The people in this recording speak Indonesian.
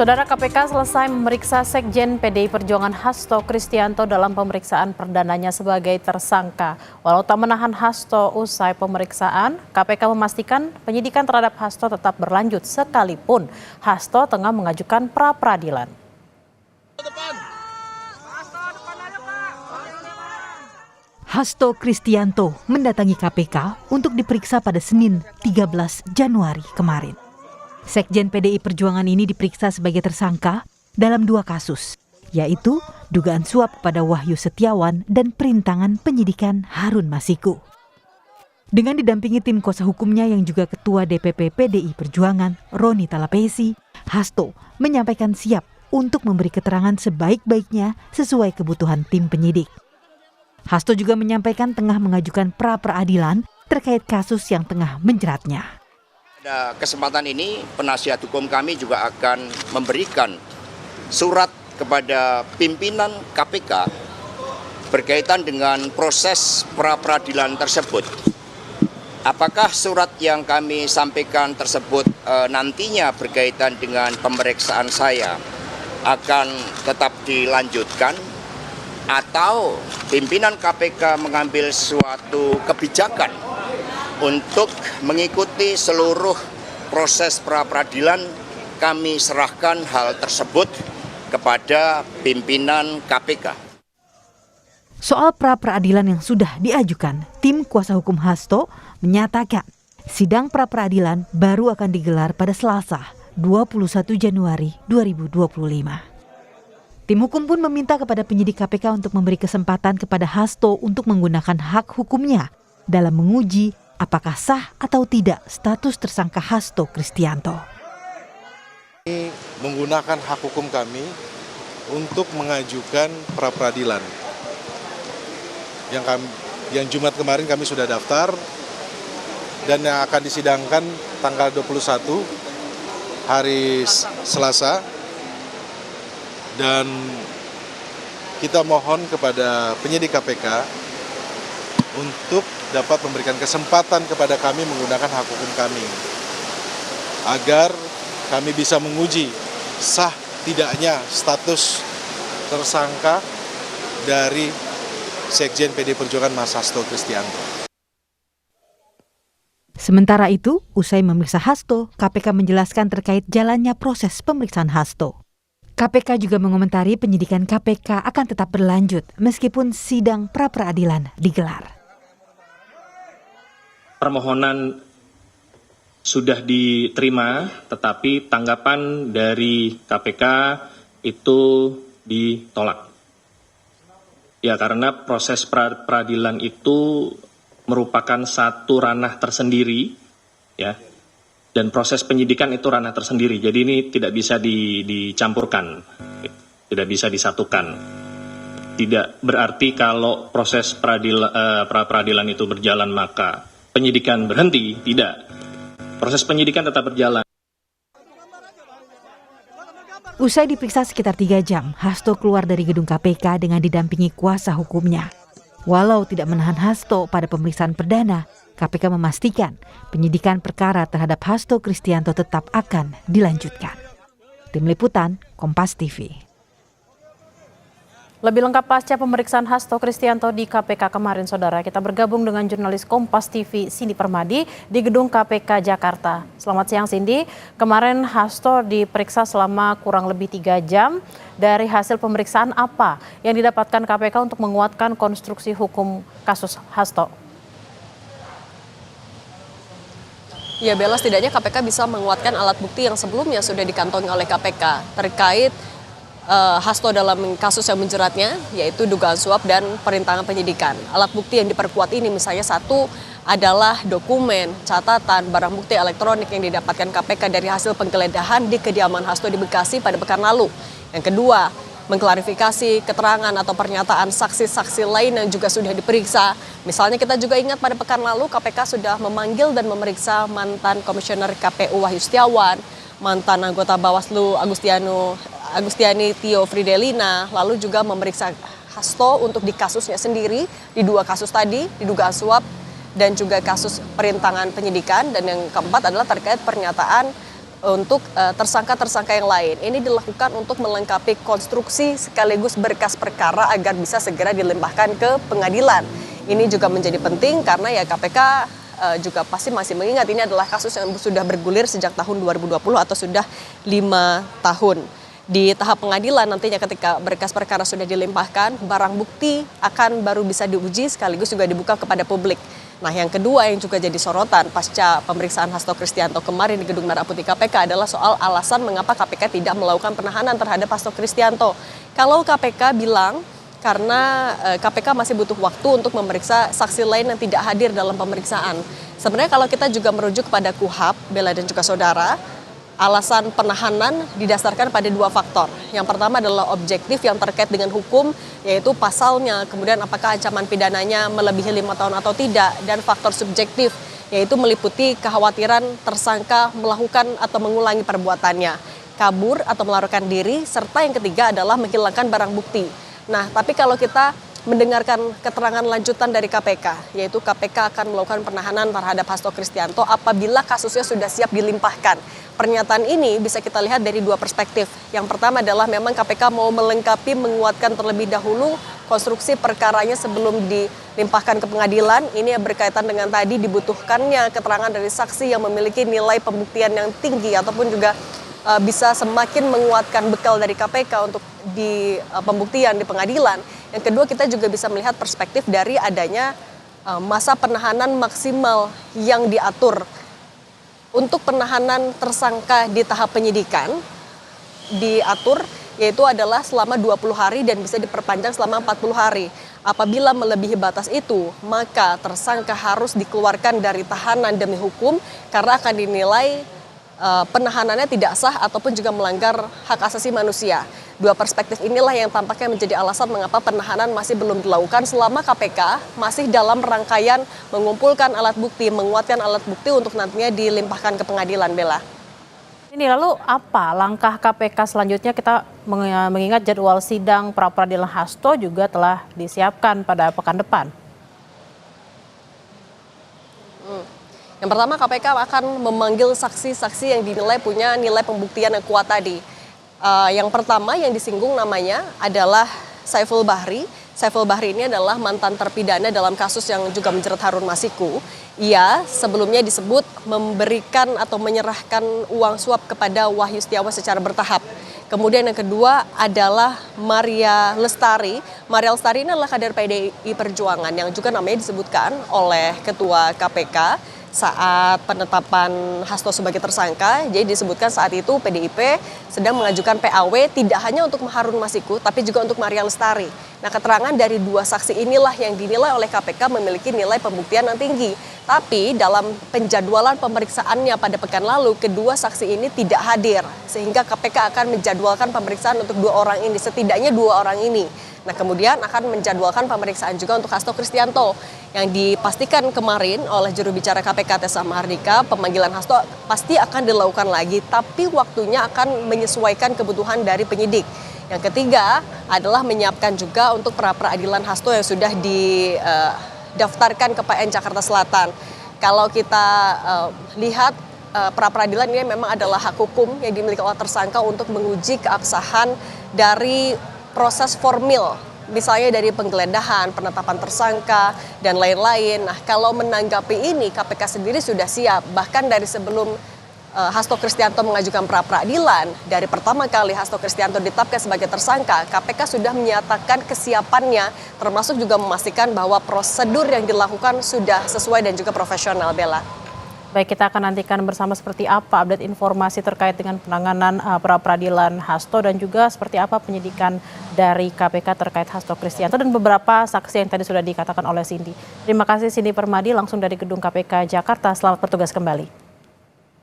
Saudara, KPK selesai memeriksa Sekjen PDI Perjuangan Hasto Kristianto dalam pemeriksaan perdananya sebagai tersangka. Walau tak menahan Hasto usai pemeriksaan, KPK memastikan penyidikan terhadap Hasto tetap berlanjut sekalipun Hasto tengah mengajukan pra-peradilan. Hasto Kristianto mendatangi KPK untuk diperiksa pada Senin 13 Januari kemarin. Sekjen PDI Perjuangan ini diperiksa sebagai tersangka dalam 2 kasus, yaitu dugaan suap kepada Wahyu Setiawan dan perintangan penyidikan Harun Masiku. Dengan didampingi tim kuasa hukumnya yang juga Ketua DPP PDI Perjuangan, Roni Talapesi, Hasto menyampaikan siap untuk memberi keterangan sebaik-baiknya sesuai kebutuhan tim penyidik. Hasto juga menyampaikan tengah mengajukan pra-peradilan terkait kasus yang tengah menjeratnya. Pada kesempatan ini, penasihat hukum kami juga akan memberikan surat kepada pimpinan KPK berkaitan dengan proses pra-peradilan tersebut. Apakah surat yang kami sampaikan tersebut nantinya berkaitan dengan pemeriksaan saya akan tetap dilanjutkan, atau pimpinan KPK mengambil suatu kebijakan untuk mengikuti seluruh proses pra-peradilan? Kami serahkan hal tersebut kepada pimpinan KPK. Soal pra-peradilan yang sudah diajukan, tim kuasa hukum Hasto menyatakan sidang pra-peradilan baru akan digelar pada Selasa 21 Januari 2025. Tim hukum pun meminta kepada penyidik KPK untuk memberi kesempatan kepada Hasto untuk menggunakan hak hukumnya dalam menguji apakah sah atau tidak status tersangka Hasto Kristianto. Menggunakan hak hukum kami untuk mengajukan pra-peradilan. Yang Jumat kemarin kami sudah daftar dan yang akan disidangkan tanggal 21 hari Selasa. Dan kita mohon kepada penyidik KPK untuk dapat memberikan kesempatan kepada kami menggunakan hak hukum kami agar kami bisa menguji sah tidaknya status tersangka dari Sekjen PDI Perjuangan Mas Hasto Kristianto. Sementara itu, usai memeriksa Hasto, KPK menjelaskan terkait jalannya proses pemeriksaan Hasto. KPK juga mengomentari penyidikan KPK akan tetap berlanjut meskipun sidang pra-peradilan digelar. Permohonan sudah diterima, tetapi tanggapan dari KPK itu ditolak. Ya, karena proses peradilan itu merupakan satu ranah tersendiri, ya. Dan proses penyidikan itu ranah tersendiri, jadi ini tidak bisa dicampurkan, tidak bisa disatukan. Tidak berarti kalau proses pra-peradilan itu berjalan maka penyidikan berhenti, tidak. Proses penyidikan tetap berjalan. Usai diperiksa sekitar 3 jam, Hasto keluar dari gedung KPK dengan didampingi kuasa hukumnya. Walau tidak menahan Hasto pada pemeriksaan perdana, KPK memastikan penyidikan perkara terhadap Hasto Kristianto tetap akan dilanjutkan. Tim Liputan, Kompas TV. Lebih lengkap pasca pemeriksaan Hasto Kristianto di KPK kemarin, saudara, kita bergabung dengan jurnalis Kompas TV Cindy Permadi di gedung KPK Jakarta. Selamat siang, Cindy. Kemarin Hasto diperiksa selama kurang lebih 3 jam. Dari hasil pemeriksaan apa yang didapatkan KPK untuk menguatkan konstruksi hukum kasus Hasto? Ya Bella, setidaknya KPK bisa menguatkan alat bukti yang sebelumnya sudah dikantongi oleh KPK terkait Hasto dalam kasus yang menjeratnya, yaitu dugaan suap dan perintangan penyidikan. Alat bukti yang diperkuat ini misalnya satu adalah dokumen, catatan, barang bukti elektronik yang didapatkan KPK dari hasil penggeledahan di kediaman Hasto di Bekasi pada pekan lalu. Yang kedua, mengklarifikasi keterangan atau pernyataan saksi-saksi lain yang juga sudah diperiksa. Misalnya kita juga ingat pada pekan lalu KPK sudah memanggil dan memeriksa mantan Komisioner KPU Wahyu Setiawan, mantan anggota Bawaslu Agustiani Tio Fridelina, lalu juga memeriksa Hasto untuk di kasusnya sendiri, di 2 kasus tadi, di dugaan suap dan juga kasus perintangan penyidikan. Dan yang keempat adalah terkait pernyataan untuk tersangka-tersangka yang lain. Ini dilakukan untuk melengkapi konstruksi sekaligus berkas perkara agar bisa segera dilimpahkan ke pengadilan. Ini juga menjadi penting karena ya KPK juga pasti masih mengingat ini adalah kasus yang sudah bergulir sejak tahun 2020 atau sudah 5 tahun. Di tahap pengadilan nantinya ketika berkas perkara sudah dilimpahkan, barang bukti akan baru bisa diuji sekaligus juga dibuka kepada publik. Nah, yang kedua yang juga jadi sorotan pasca pemeriksaan Hasto Kristianto kemarin di Gedung Merah Putih KPK adalah soal alasan mengapa KPK tidak melakukan penahanan terhadap Hasto Kristianto. Kalau KPK bilang karena KPK masih butuh waktu untuk memeriksa saksi lain yang tidak hadir dalam pemeriksaan. Sebenarnya kalau kita juga merujuk kepada KUHP, Bella dan juga saudara, alasan penahanan didasarkan pada 2 faktor. Yang pertama adalah objektif yang terkait dengan hukum, yaitu pasalnya, kemudian apakah ancaman pidananya melebihi 5 tahun atau tidak, dan faktor subjektif, yaitu meliputi kekhawatiran tersangka melakukan atau mengulangi perbuatannya, kabur atau melarikan diri, serta yang ketiga adalah menghilangkan barang bukti. Nah, tapi kalau kita mendengarkan keterangan lanjutan dari KPK, yaitu KPK akan melakukan penahanan terhadap Hasto Kristianto apabila kasusnya sudah siap dilimpahkan. Pernyataan ini bisa kita lihat dari 2 perspektif. Yang pertama adalah memang KPK mau melengkapi, menguatkan terlebih dahulu konstruksi perkaranya sebelum dilimpahkan ke pengadilan. Ini yang berkaitan dengan tadi dibutuhkannya keterangan dari saksi yang memiliki nilai pembuktian yang tinggi ataupun juga bisa semakin menguatkan bekal dari KPK untuk di pembuktian di pengadilan. Yang kedua, kita juga bisa melihat perspektif dari adanya masa penahanan maksimal yang diatur. Untuk penahanan tersangka di tahap penyidikan diatur yaitu adalah selama 20 hari dan bisa diperpanjang selama 40 hari. Apabila melebihi batas itu, maka tersangka harus dikeluarkan dari tahanan demi hukum karena akan dinilai penahanannya tidak sah ataupun juga melanggar hak asasi manusia. 2 perspektif inilah yang tampaknya menjadi alasan mengapa penahanan masih belum dilakukan selama KPK masih dalam rangkaian mengumpulkan alat bukti, menguatkan alat bukti untuk nantinya dilimpahkan ke pengadilan, Bella. Ini lalu apa langkah KPK selanjutnya? Kita mengingat jadwal sidang pra-peradilan Hasto juga telah disiapkan pada pekan depan. Yang pertama, KPK akan memanggil saksi-saksi yang dinilai punya nilai pembuktian yang kuat tadi. Yang pertama yang disinggung namanya adalah Saiful Bahri. Saiful Bahri ini adalah mantan terpidana dalam kasus yang juga menjerat Harun Masiku. Ia sebelumnya disebut memberikan atau menyerahkan uang suap kepada Wahyu Setiawan secara bertahap. Kemudian yang kedua adalah Maria Lestari. Maria Lestari ini adalah kader PDI Perjuangan yang juga namanya disebutkan oleh Ketua KPK saat penetapan Hasto sebagai tersangka. Jadi disebutkan saat itu PDIP sedang mengajukan PAW tidak hanya untuk Harun Masiku tapi juga untuk Maria Lestari. Nah, keterangan dari 2 saksi inilah yang dinilai oleh KPK memiliki nilai pembuktian yang tinggi. Tapi dalam penjadwalan pemeriksaannya pada pekan lalu, kedua saksi ini tidak hadir. Sehingga KPK akan menjadwalkan pemeriksaan untuk 2 orang ini, setidaknya 2 orang ini. Nah, kemudian akan menjadwalkan pemeriksaan juga untuk Hasto Kristianto. Yang dipastikan kemarin oleh juru bicara KPK Tessa Mahardika, pemanggilan Hasto pasti akan dilakukan lagi, tapi waktunya akan menyesuaikan kebutuhan dari penyidik. Yang ketiga adalah menyiapkan juga untuk pra-peradilan Hasto yang sudah didaftarkan ke PN Jakarta Selatan. Kalau kita lihat pra-peradilan ini memang adalah hak hukum yang dimiliki oleh tersangka untuk menguji keabsahan dari proses formil, misalnya dari penggeledahan, penetapan tersangka, dan lain-lain. Nah, kalau menanggapi ini, KPK sendiri sudah siap. Bahkan dari sebelum Hasto Kristianto mengajukan pra-peradilan, dari pertama kali Hasto Kristianto ditetapkan sebagai tersangka, KPK sudah menyatakan kesiapannya, termasuk juga memastikan bahwa prosedur yang dilakukan sudah sesuai dan juga profesional, Bella. Baik, kita akan nantikan bersama seperti apa update informasi terkait dengan penanganan pra-peradilan Hasto dan juga seperti apa penyidikan dari KPK terkait Hasto Kristianto dan beberapa saksi yang tadi sudah dikatakan oleh Cindy. Terima kasih Cindy Permadi langsung dari Gedung KPK Jakarta. Selamat bertugas kembali.